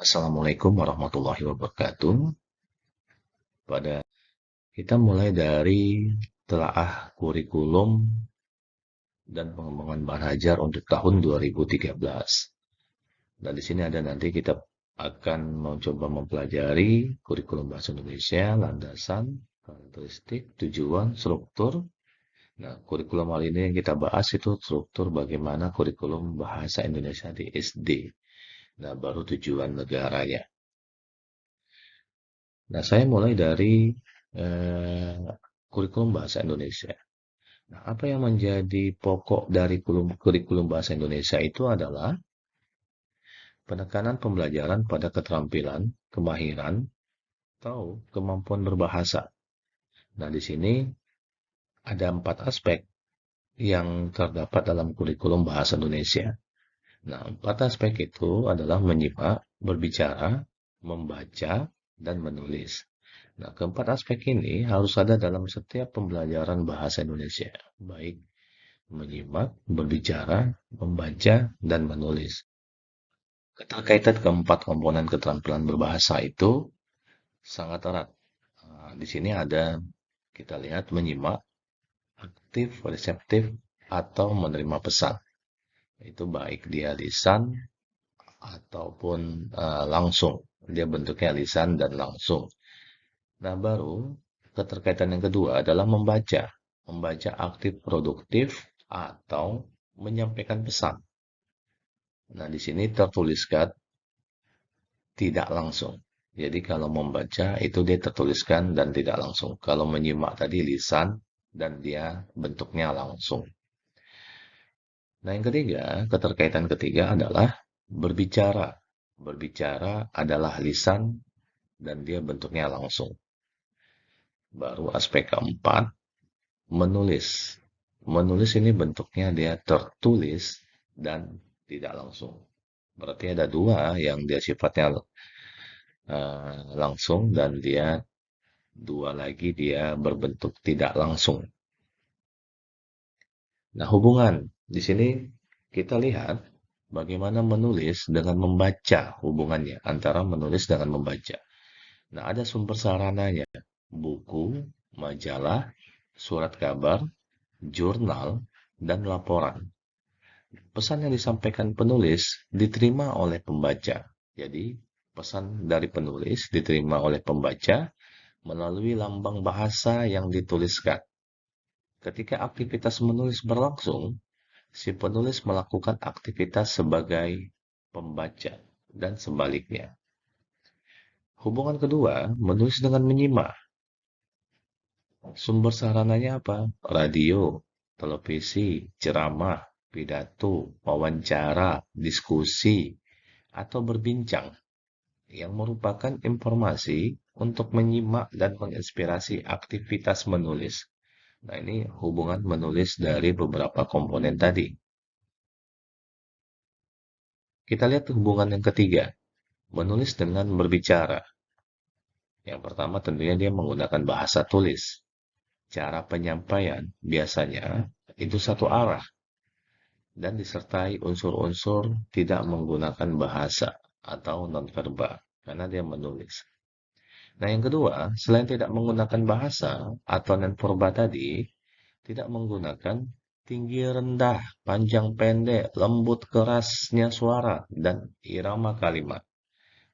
Assalamualaikum warahmatullahi wabarakatuh. Pada kita mulai dari telaah kurikulum dan pengembangan bahan ajar untuk tahun 2013. Dan di sini ada nanti kita akan mencoba mempelajari kurikulum bahasa Indonesia, landasan, karakteristik, tujuan, struktur. Nah, kurikulum kali ini yang kita bahas itu struktur bagaimana kurikulum bahasa Indonesia di SD. Nah, baru tujuan negaranya. Nah, saya mulai dari eh, kurikulum bahasa Indonesia. Nah, apa yang menjadi pokok dari kurikulum bahasa Indonesia itu adalah penekanan pembelajaran pada keterampilan, kemahiran, atau kemampuan berbahasa. Nah, di sini ada 4 aspek yang terdapat dalam kurikulum bahasa Indonesia. Nah, 4 aspek itu adalah menyimak, berbicara, membaca, dan menulis. Nah, keempat aspek ini harus ada dalam setiap pembelajaran bahasa Indonesia, baik menyimak, berbicara, membaca, dan menulis. Keterkaitan keempat komponen keterampilan berbahasa itu sangat erat. Nah, di sini ada kita lihat menyimak, aktif, reseptif, atau menerima pesan. Itu baik dia lisan ataupun langsung. Dia bentuknya lisan dan langsung. Nah, baru keterkaitan yang kedua adalah membaca. Membaca aktif produktif atau menyampaikan pesan. Nah, di sini tertuliskan tidak langsung. Jadi kalau membaca itu dia tertuliskan dan tidak langsung. Kalau menyimak tadi lisan dan dia bentuknya langsung. Nah, yang ketiga, keterkaitan ketiga adalah berbicara. Berbicara adalah lisan dan dia bentuknya langsung. Baru aspek keempat, menulis. Menulis ini bentuknya dia tertulis dan tidak langsung. Berarti ada dua yang dia sifatnya langsung dan dia dua lagi dia berbentuk tidak langsung. Nah, hubungan di sini kita lihat bagaimana menulis dengan membaca hubungannya antara menulis dengan membaca. Nah, ada sumber sarananya, buku, majalah, surat kabar, jurnal, dan laporan. Pesan yang disampaikan penulis diterima oleh pembaca. Jadi, pesan dari penulis diterima oleh pembaca melalui lambang bahasa yang dituliskan. Ketika aktivitas menulis berlangsung, si penulis melakukan aktivitas sebagai pembaca dan sebaliknya. Hubungan kedua, menulis dengan menyimak. Sumber sarananya apa? Radio, televisi, ceramah, pidato, wawancara, diskusi, atau berbincang yang merupakan informasi untuk menyimak dan menginspirasi aktivitas menulis. Nah, ini hubungan menulis dari beberapa komponen tadi. Kita lihat hubungan yang ketiga, menulis dengan berbicara. Yang pertama tentunya dia menggunakan bahasa tulis. Cara penyampaian biasanya itu satu arah dan disertai unsur-unsur tidak menggunakan bahasa atau nonverbal karena dia menulis. Nah, yang kedua, selain tidak menggunakan bahasa atau nonverbal tadi, tidak menggunakan tinggi rendah, panjang pendek, lembut kerasnya suara, dan irama kalimat.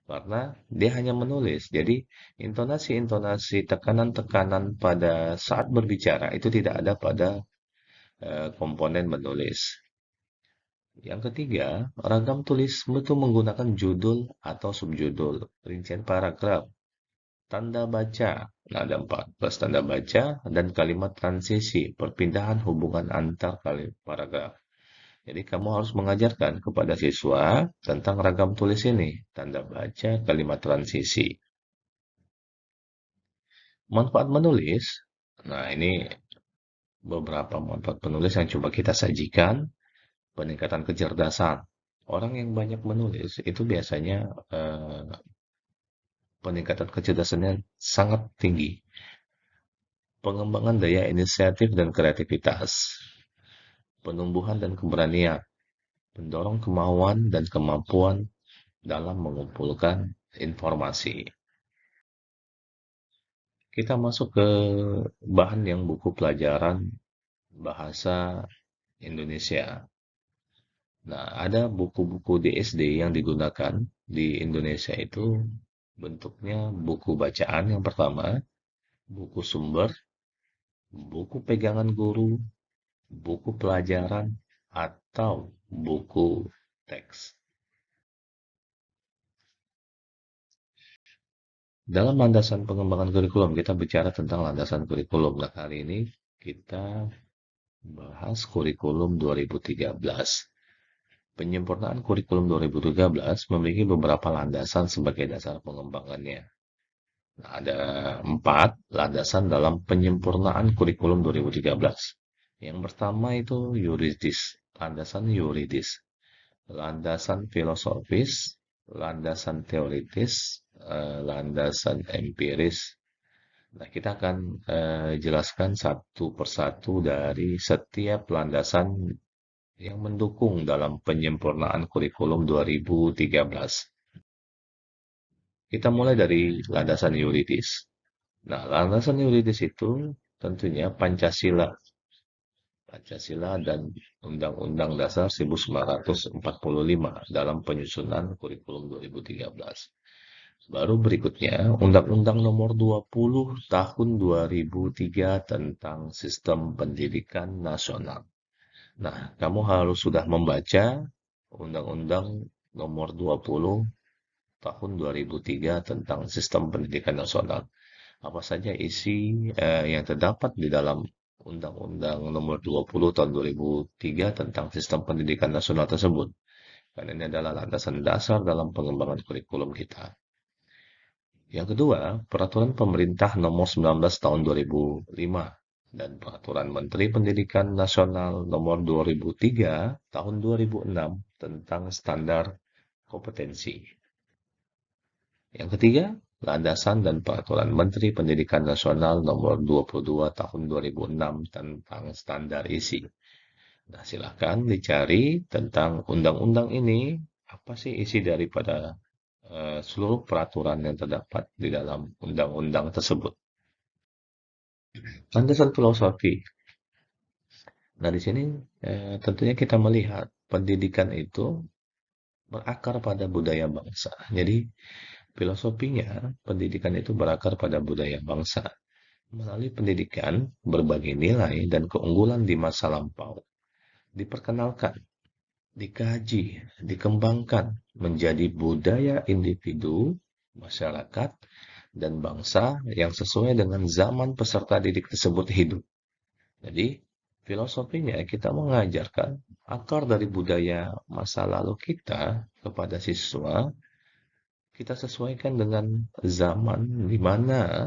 Karena dia hanya menulis. Jadi, intonasi-intonasi, tekanan-tekanan pada saat berbicara itu tidak ada pada komponen menulis. Yang ketiga, ragam tulis itu menggunakan judul atau subjudul, rincian paragraf, tanda baca. Nah, ada 14 tanda baca dan kalimat transisi, perpindahan hubungan antar kalimat paragraf. Jadi kamu harus mengajarkan kepada siswa tentang ragam tulis ini, tanda baca, kalimat transisi. Manfaat menulis. Nah, ini beberapa manfaat penulis yang coba kita sajikan. Peningkatan kecerdasan. Orang yang banyak menulis itu biasanya peningkatan kecerdasannya sangat tinggi. Pengembangan daya inisiatif dan kreativitas. Penumbuhan dan keberanian. Mendorong kemauan dan kemampuan dalam mengumpulkan informasi. Kita masuk ke bahan yang buku pelajaran bahasa Indonesia. Nah, ada buku-buku di SD yang digunakan di Indonesia itu bentuknya buku bacaan yang pertama, buku sumber, buku pegangan guru, buku pelajaran, atau buku teks. Dalam landasan pengembangan kurikulum, kita bicara tentang landasan kurikulum. Nah, kali ini kita bahas kurikulum 2013. Penyempurnaan kurikulum 2013 memiliki beberapa landasan sebagai dasar pengembangannya. Nah, ada 4 landasan dalam penyempurnaan kurikulum 2013. Yang pertama itu yuridis, landasan yuridis, landasan filosofis, landasan teoritis, landasan empiris. Nah, kita akan jelaskan satu persatu dari setiap landasan yang mendukung dalam penyempurnaan kurikulum 2013. Kita mulai dari landasan yuridis. Nah, landasan yuridis itu tentunya Pancasila. Pancasila dan Undang-Undang Dasar 1945 dalam penyusunan kurikulum 2013. Baru berikutnya, Undang-Undang Nomor 20 Tahun 2003 tentang Sistem Pendidikan Nasional. Nah, kamu harus sudah membaca Undang-Undang Nomor 20 Tahun 2003 tentang Sistem Pendidikan Nasional. Apa saja isi yang terdapat di dalam Undang-Undang Nomor 20 Tahun 2003 tentang Sistem Pendidikan Nasional tersebut. Karena ini adalah landasan dasar dalam pengembangan kurikulum kita. Yang kedua, Peraturan Pemerintah Nomor 19 Tahun 2005 dan Peraturan Menteri Pendidikan Nasional Nomor 2003 Tahun 2006 tentang standar kompetensi. Yang ketiga, landasan dan peraturan Menteri Pendidikan Nasional Nomor 22 Tahun 2006 tentang standar isi. Nah, silakan dicari tentang undang-undang ini, apa sih isi daripada seluruh peraturan yang terdapat di dalam undang-undang tersebut. Landasan filosofi. Nah, di sini tentunya kita melihat pendidikan itu berakar pada budaya bangsa. Jadi, filosofinya, pendidikan itu berakar pada budaya bangsa. Melalui pendidikan, berbagai nilai dan keunggulan di masa lampau diperkenalkan, dikaji, dikembangkan menjadi budaya individu, masyarakat, dan bangsa yang sesuai dengan zaman peserta didik tersebut hidup. Jadi, filosofinya kita mengajarkan akar dari budaya masa lalu kita kepada siswa, kita sesuaikan dengan zaman di mana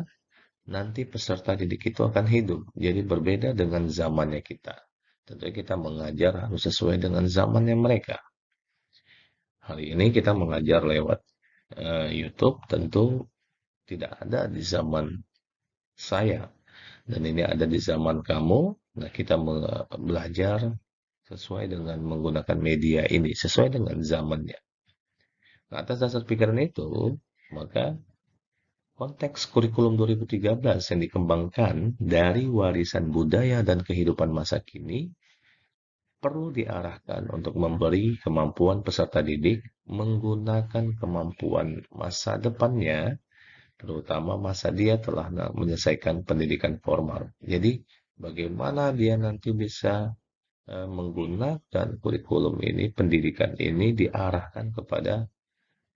nanti peserta didik itu akan hidup. Jadi berbeda dengan zamannya kita. Tentunya kita mengajar harus sesuai dengan zamannya mereka. Hari ini kita mengajar lewat YouTube, tentu tidak ada di zaman saya. Dan ini ada di zaman kamu. Nah, kita belajar sesuai dengan menggunakan media ini, sesuai dengan zamannya. Nah, atas dasar pikiran itu, maka konteks kurikulum 2013 yang dikembangkan dari warisan budaya dan kehidupan masa kini perlu diarahkan untuk memberi kemampuan peserta didik menggunakan kemampuan masa depannya, terutama masa dia telah menyelesaikan pendidikan formal. Jadi, bagaimana dia nanti bisa menggunakan kurikulum ini, pendidikan ini diarahkan kepada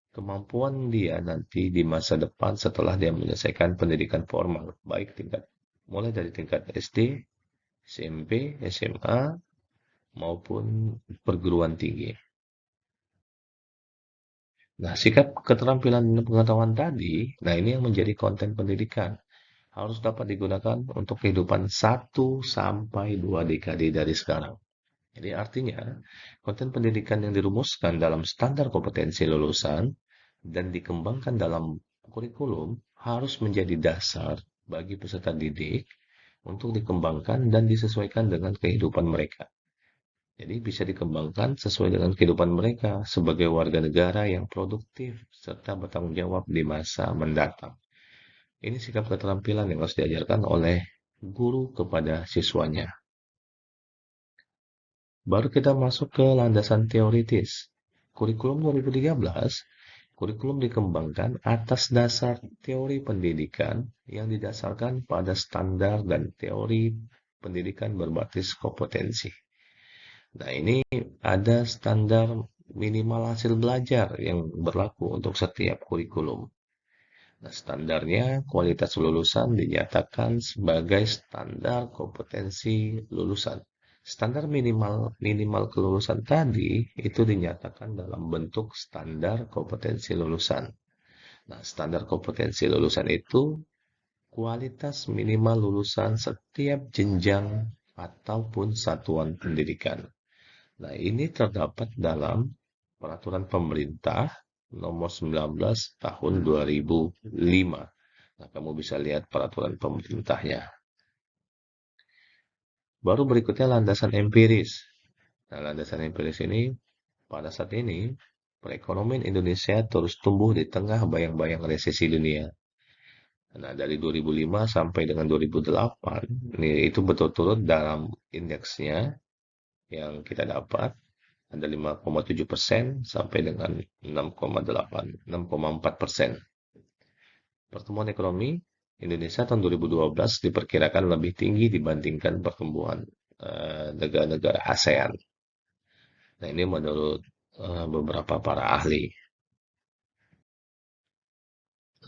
kemampuan dia nanti di masa depan setelah dia menyelesaikan pendidikan formal, baik tingkat mulai dari tingkat SD, SMP, SMA, maupun perguruan tinggi. Nah, sikap keterampilan dan pengetahuan tadi, nah ini yang menjadi konten pendidikan. Harus dapat digunakan untuk kehidupan 1 sampai 2 dekade dari sekarang. Jadi artinya, konten pendidikan yang dirumuskan dalam standar kompetensi lulusan dan dikembangkan dalam kurikulum harus menjadi dasar bagi peserta didik untuk dikembangkan dan disesuaikan dengan kehidupan mereka. Jadi bisa dikembangkan sesuai dengan kehidupan mereka sebagai warga negara yang produktif serta bertanggung jawab di masa mendatang. Ini sikap keterampilan yang harus diajarkan oleh guru kepada siswanya. Baru kita masuk ke landasan teoritis. Kurikulum 2013, kurikulum dikembangkan atas dasar teori pendidikan yang didasarkan pada standar dan teori pendidikan berbasis kompetensi. Nah, ini ada standar minimal hasil belajar yang berlaku untuk setiap kurikulum. Nah, standarnya kualitas lulusan dinyatakan sebagai standar kompetensi lulusan. Standar minimal minimal kelulusan tadi itu dinyatakan dalam bentuk standar kompetensi lulusan. Nah, standar kompetensi lulusan itu kualitas minimal lulusan setiap jenjang ataupun satuan pendidikan. Nah, ini terdapat dalam Peraturan Pemerintah Nomor 19 Tahun 2005. Nah, kamu bisa lihat peraturan pemerintahnya. Baru berikutnya landasan empiris. Nah, landasan empiris ini pada saat ini perekonomian Indonesia terus tumbuh di tengah bayang-bayang resesi dunia. Nah, dari 2005 sampai dengan 2008, ini itu betul-betul dalam indeksnya yang kita dapat ada 5,7% sampai dengan 6,8, 6,4%. Pertumbuhan ekonomi Indonesia tahun 2012 diperkirakan lebih tinggi dibandingkan pertumbuhan negara-negara ASEAN. Nah, ini menurut beberapa para ahli.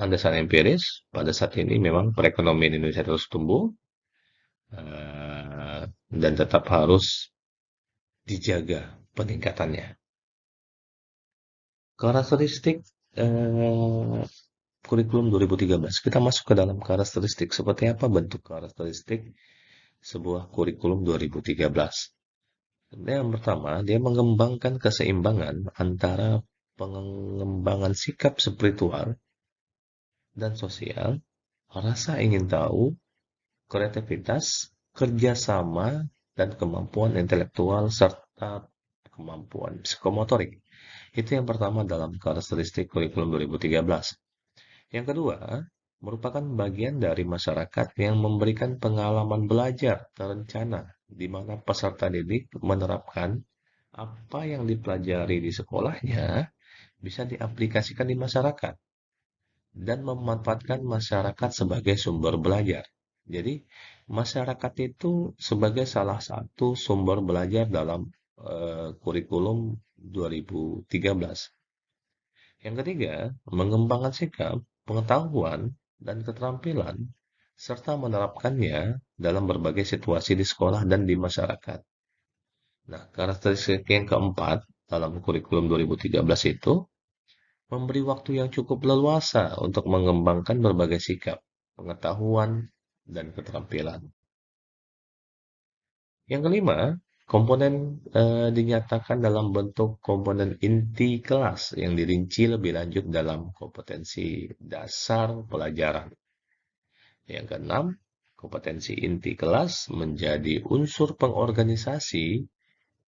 Landasan empiris, pada saat ini memang perekonomian Indonesia terus tumbuh dan tetap harus dijaga peningkatannya. Karakteristik eh, kurikulum 2013. Kita masuk ke dalam karakteristik. Seperti apa bentuk karakteristik sebuah kurikulum 2013? Yang pertama, dia mengembangkan keseimbangan antara pengembangan sikap spiritual dan sosial, rasa ingin tahu, kreativitas, kerjasama, dan kemampuan intelektual serta kemampuan psikomotorik. Itu yang pertama dalam karakteristik kurikulum 2013. Yang kedua, merupakan bagian dari masyarakat yang memberikan pengalaman belajar terencana, di mana peserta didik menerapkan apa yang dipelajari di sekolahnya bisa diaplikasikan di masyarakat dan memanfaatkan masyarakat sebagai sumber belajar. Jadi, masyarakat itu sebagai salah satu sumber belajar dalam kurikulum 2013. Yang ketiga, mengembangkan sikap, pengetahuan, dan keterampilan, serta menerapkannya dalam berbagai situasi di sekolah dan di masyarakat. Nah, karakteristik yang keempat dalam kurikulum 2013 itu memberi waktu yang cukup leluasa untuk mengembangkan berbagai sikap, pengetahuan, dan keterampilan. Yang kelima, komponen dinyatakan dalam bentuk komponen inti kelas yang dirinci lebih lanjut dalam kompetensi dasar pelajaran. Yang keenam, kompetensi inti kelas menjadi unsur pengorganisasi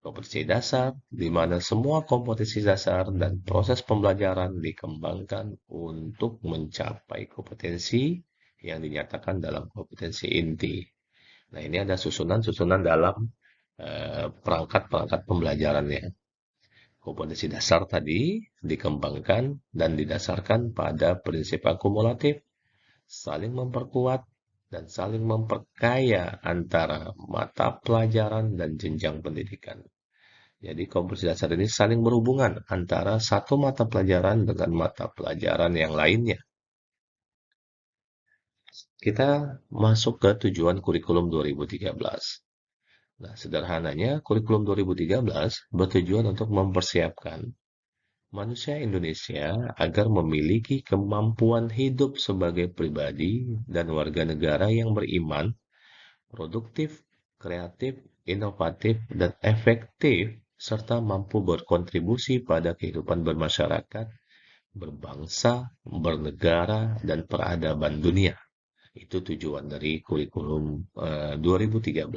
kompetensi dasar, di mana semua kompetensi dasar dan proses pembelajaran dikembangkan untuk mencapai kompetensi yang dinyatakan dalam kompetensi inti. Nah, ini ada susunan-susunan dalam perangkat-perangkat pembelajarannya. Kompetensi dasar tadi dikembangkan dan didasarkan pada prinsip akumulatif, saling memperkuat, dan saling memperkaya antara mata pelajaran dan jenjang pendidikan. Jadi kompetensi dasar ini saling berhubungan antara satu mata pelajaran dengan mata pelajaran yang lainnya. Kita masuk ke tujuan kurikulum 2013. Nah, sederhananya, kurikulum 2013 bertujuan untuk mempersiapkan manusia Indonesia agar memiliki kemampuan hidup sebagai pribadi dan warga negara yang beriman, produktif, kreatif, inovatif, dan efektif, serta mampu berkontribusi pada kehidupan bermasyarakat, berbangsa, bernegara, dan peradaban dunia. Itu tujuan dari kurikulum 2013.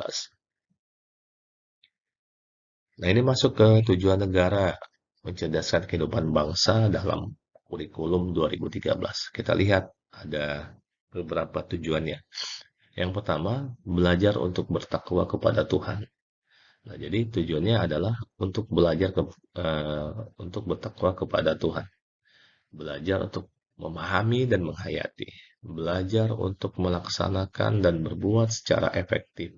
Nah, ini masuk ke tujuan negara mencerdaskan kehidupan bangsa dalam kurikulum 2013. Kita lihat ada beberapa tujuannya. Yang pertama, belajar untuk bertakwa kepada Tuhan. Nah, jadi tujuannya adalah untuk belajar eh, untuk bertakwa kepada Tuhan, belajar untuk memahami dan menghayati, belajar untuk melaksanakan dan berbuat secara efektif,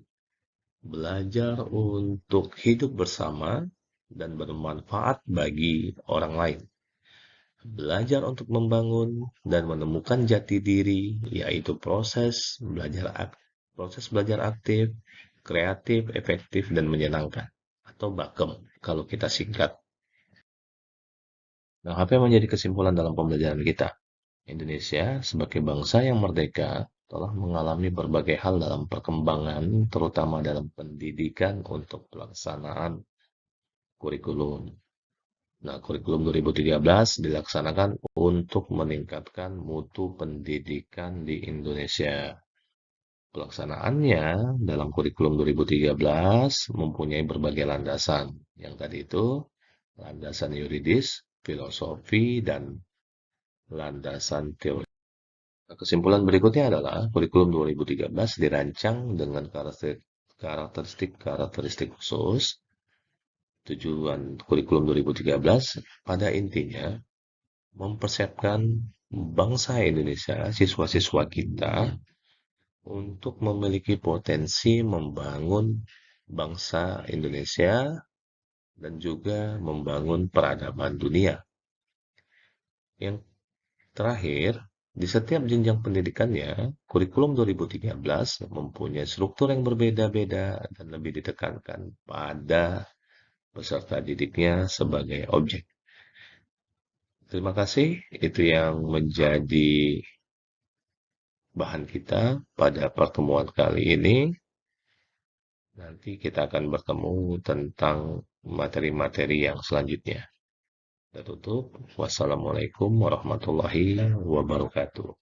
belajar untuk hidup bersama dan bermanfaat bagi orang lain, belajar untuk membangun dan menemukan jati diri, yaitu proses belajar aktif, kreatif, efektif, dan menyenangkan, atau BAKEM kalau kita singkat. Nah, apa yang menjadi kesimpulan dalam pembelajaran kita? Indonesia sebagai bangsa yang merdeka telah mengalami berbagai hal dalam perkembangan, terutama dalam pendidikan untuk pelaksanaan kurikulum. Nah, kurikulum 2013 dilaksanakan untuk meningkatkan mutu pendidikan di Indonesia. Pelaksanaannya dalam kurikulum 2013 mempunyai berbagai landasan. Yang tadi itu, landasan yuridis, filosofi, dan landasan teori. Nah, kesimpulan berikutnya adalah kurikulum 2013 dirancang dengan karakteristik khusus. Tujuan kurikulum 2013 pada intinya mempersiapkan bangsa Indonesia, siswa-siswa kita untuk memiliki potensi membangun bangsa Indonesia dan juga membangun peradaban dunia. Yang terakhir, di setiap jenjang pendidikannya, kurikulum 2013 mempunyai struktur yang berbeda-beda dan lebih ditekankan pada peserta didiknya sebagai objek. Terima kasih, itu yang menjadi bahan kita pada pertemuan kali ini. Nanti kita akan bertemu tentang materi-materi yang selanjutnya. Kita tutup. Wassalamualaikum warahmatullahi wabarakatuh.